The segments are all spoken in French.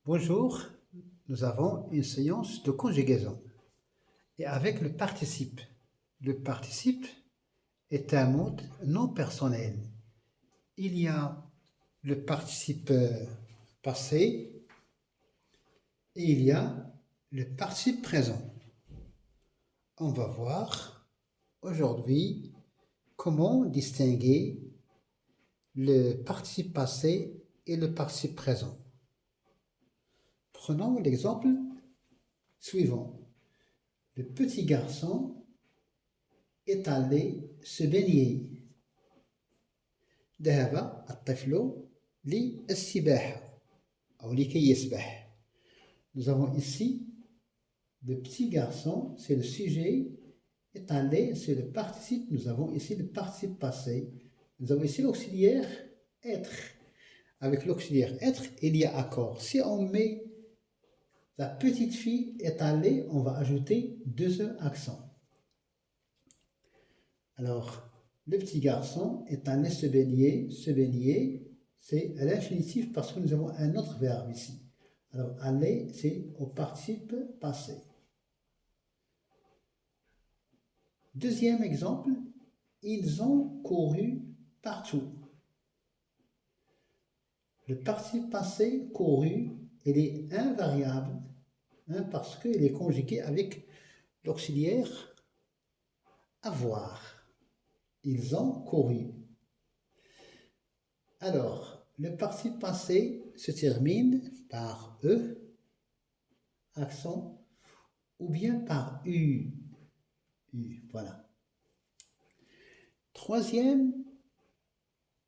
Bonjour, nous avons une séance de conjugaison et avec le participe. Le participe est un mode non personnel. Il y a le participe passé et il y a le participe présent. On va voir aujourd'hui comment distinguer le participe passé et le participe présent. Prenons l'exemple suivant. Le petit garçon est allé se baigner. ذهب الطفل للسباحة أو لكي يسبح. Nous avons ici le petit garçon, c'est le sujet, est allé, c'est le participe. Nous avons ici le participe passé. Nous avons ici l'auxiliaire être. Avec l'auxiliaire être, il y a accord. Si on met la petite fille est allée, on va ajouter deux accents. Alors, le petit garçon est allé se baigner. Se baigner, c'est l'infinitif parce que nous avons un autre verbe ici. Alors, aller, c'est au participe passé. Deuxième exemple, ils ont couru partout. Le participe passé, couru, il est invariable parce qu'il est conjugué avec l'auxiliaire avoir. Ils ont couru. Alors, le participe passé se termine par E, accent, ou bien par U. U, voilà. Troisième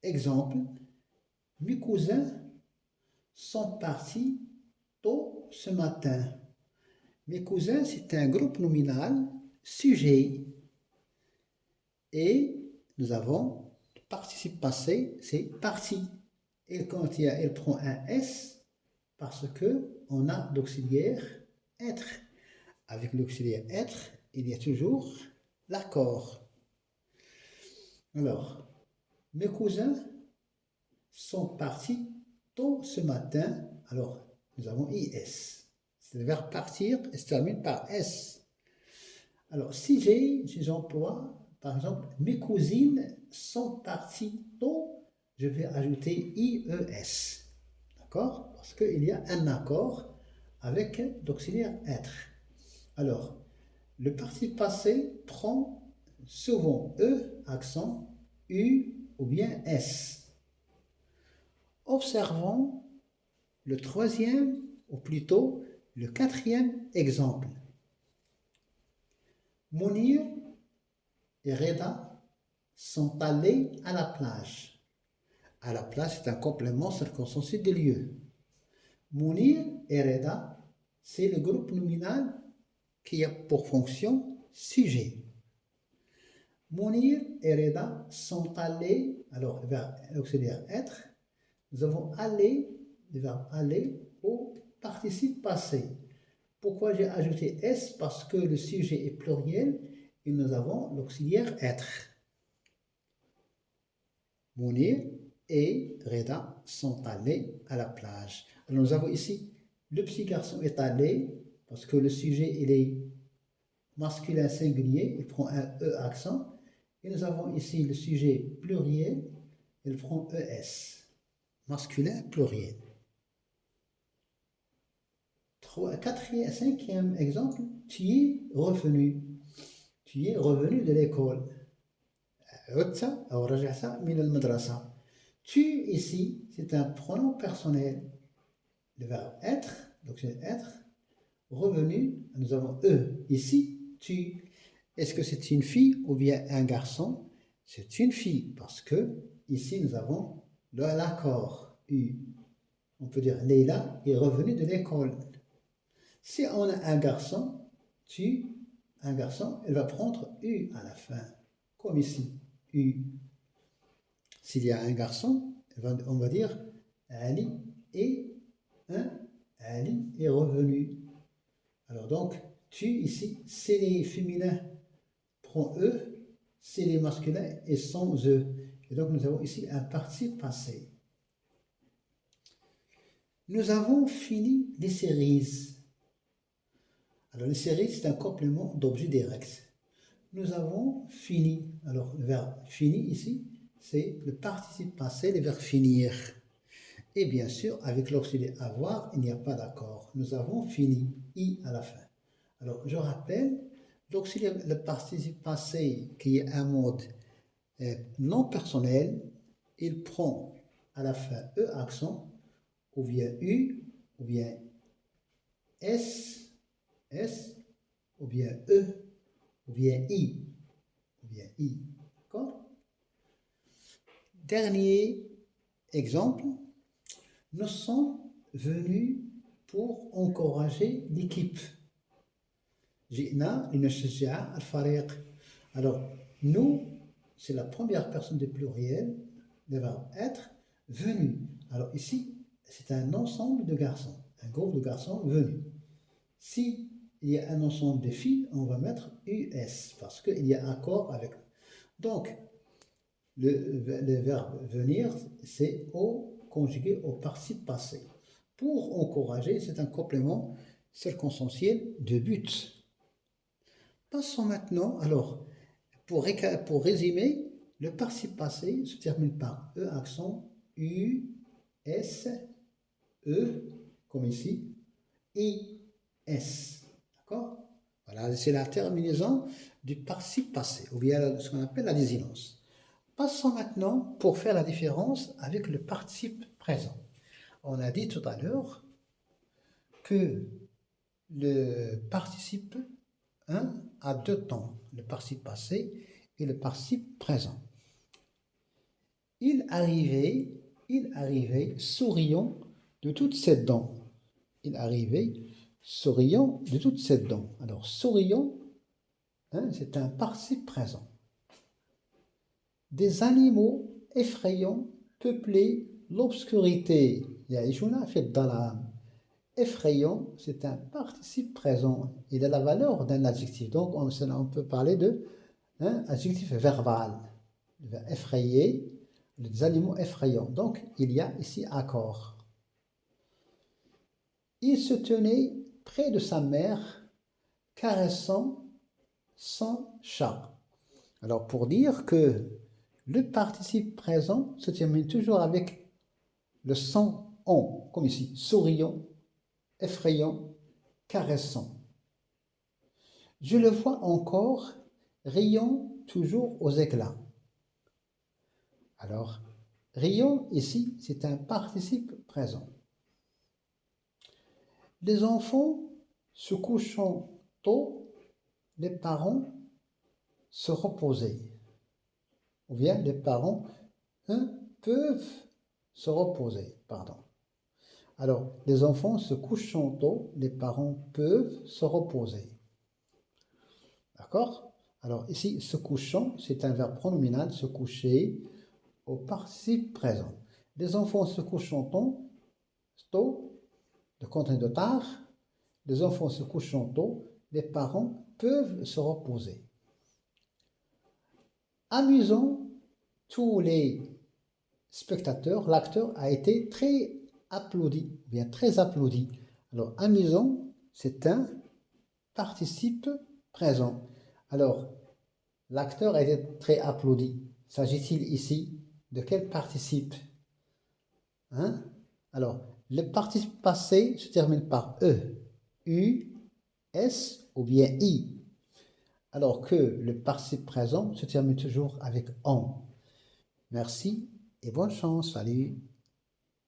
exemple, mes cousins sont partis tôt ce matin. Mes cousins, c'est un groupe nominal, sujet. Et nous avons le participe passé, c'est parti. Et quand il prend un S, parce qu'on a l'auxiliaire être. Avec l'auxiliaire être, il y a toujours l'accord. Alors, mes cousins sont partis tôt ce matin. Alors, nous avons IS. C'est le verbe partir et se termine par S. Alors, si j'emploie, par exemple, mes cousines sont parties tôt, je vais ajouter IES. D'accord? Parce qu'il y a un accord avec l'auxiliaire être. Alors, le participe passé prend souvent E, accent, U ou bien S. Observons le troisième, ou plutôt le quatrième exemple. Mounir et Reda sont allés à la plage. À la plage, c'est un complément circonstancié des lieux. Mounir et Reda, c'est le groupe nominal qui a pour fonction sujet. Mounir et Reda sont allés, alors le verbe auxiliaire être, nous avons aller, le verbe aller au participe passé. Pourquoi j'ai ajouté S? Parce que le sujet est pluriel et nous avons l'auxiliaire être. Mounir et Reda sont allés à la plage. Alors nous avons ici, le petit garçon est allé, parce que le sujet il est masculin singulier, il prend un E accent. Et nous avons ici le sujet pluriel, il prend ES. Masculin pluriel. Cinquième exemple, tu es revenu. Tu es revenu de l'école. Tu ici, c'est un pronom personnel. Le verbe être, donc c'est être. Revenu, nous avons E. Ici, tu. Est-ce que c'est une fille ou bien un garçon? C'est une fille parce que ici nous avons l'accord U. On peut dire Leila est revenue de l'école. Si on a un garçon, un garçon, elle va prendre U à la fin, comme ici, U. S'il y a un garçon, on va dire Ali est revenu. Alors donc, tu ici, c'est les féminins, prend E, c'est les masculins et sans E. Et donc nous avons ici un participe passé. Nous avons fini les séries. Alors, les séries, c'est un complément d'objet direct. Nous avons fini. Alors, le verbe fini ici, c'est le participe passé, le verbe finir. Et bien sûr, avec l'auxiliaire avoir, il n'y a pas d'accord. Nous avons fini, i à la fin. Alors, je rappelle, l'auxiliaire, le participe passé, qui est un mode non personnel, il prend à la fin e accent, ou bien u, ou bien s, ou bien e, ou bien i, ou bien i. D'accord? Dernier exemple, nous sommes venus pour encourager l'équipe. جئنا لنشجع الفريق. Alors, nous, c'est la première personne du pluriel, le verbe être, venu. Alors ici, c'est un ensemble de garçons, un groupe de garçons venus. Si il y a un ensemble de filles, on va mettre US, parce qu'il y a accord avec. Donc, le verbe venir, c'est au conjugué au participe passé. Pour encourager, c'est un complément circonstanciel de but. Passons maintenant, alors, pour résumer, le participe passé se termine par E accent, U, S, E, comme ici, I, S. D'accord? Voilà, c'est la terminaison du participe passé, ou bien ce qu'on appelle la désinence. Passons maintenant pour faire la différence avec le participe présent. On a dit tout à l'heure que le participe a deux temps, le participe passé et le participe présent. Il arrivait souriant de toutes ses dents. Il arrivait souriant de toutes ses dents. Alors, souriant, c'est un participe présent. Des animaux effrayants peuplaient l'obscurité. يعيشون في الظلام. Effrayant, c'est un participe présent. Il a la valeur d'un adjectif. Donc, on peut parler de adjectif verbal. Effrayé, les animaux effrayants. Donc, il y a ici accord. Il se tenait près de sa mère, caressant son chat. Alors, pour dire que le participe présent se termine toujours avec le son on, comme ici, souriant, effrayant, caressant. Je le vois encore, riant toujours aux éclats. Alors, riant ici, c'est un participe présent. Les enfants se couchant tôt, les parents se reposaient. Ou bien les parents peuvent se reposer, pardon. Alors, les enfants se couchant tôt, les parents peuvent se reposer. D'accord? Alors, ici, se couchant, c'est un verbe pronominal, se coucher, au participe présent. Les enfants se couchant tôt, le contraire de tard, les enfants se couchant tôt, les parents peuvent se reposer. Amusant, tous les spectateurs, l'acteur a été très applaudi, bien très applaudi. Alors, amusant, c'est un participe présent. Alors, l'acteur a été très applaudi. S'agit-il ici de quel participe? Alors, le participe passé se termine par E, U, S ou bien I. Alors que le participe présent se termine toujours avec ON. Merci et bonne chance. Salut.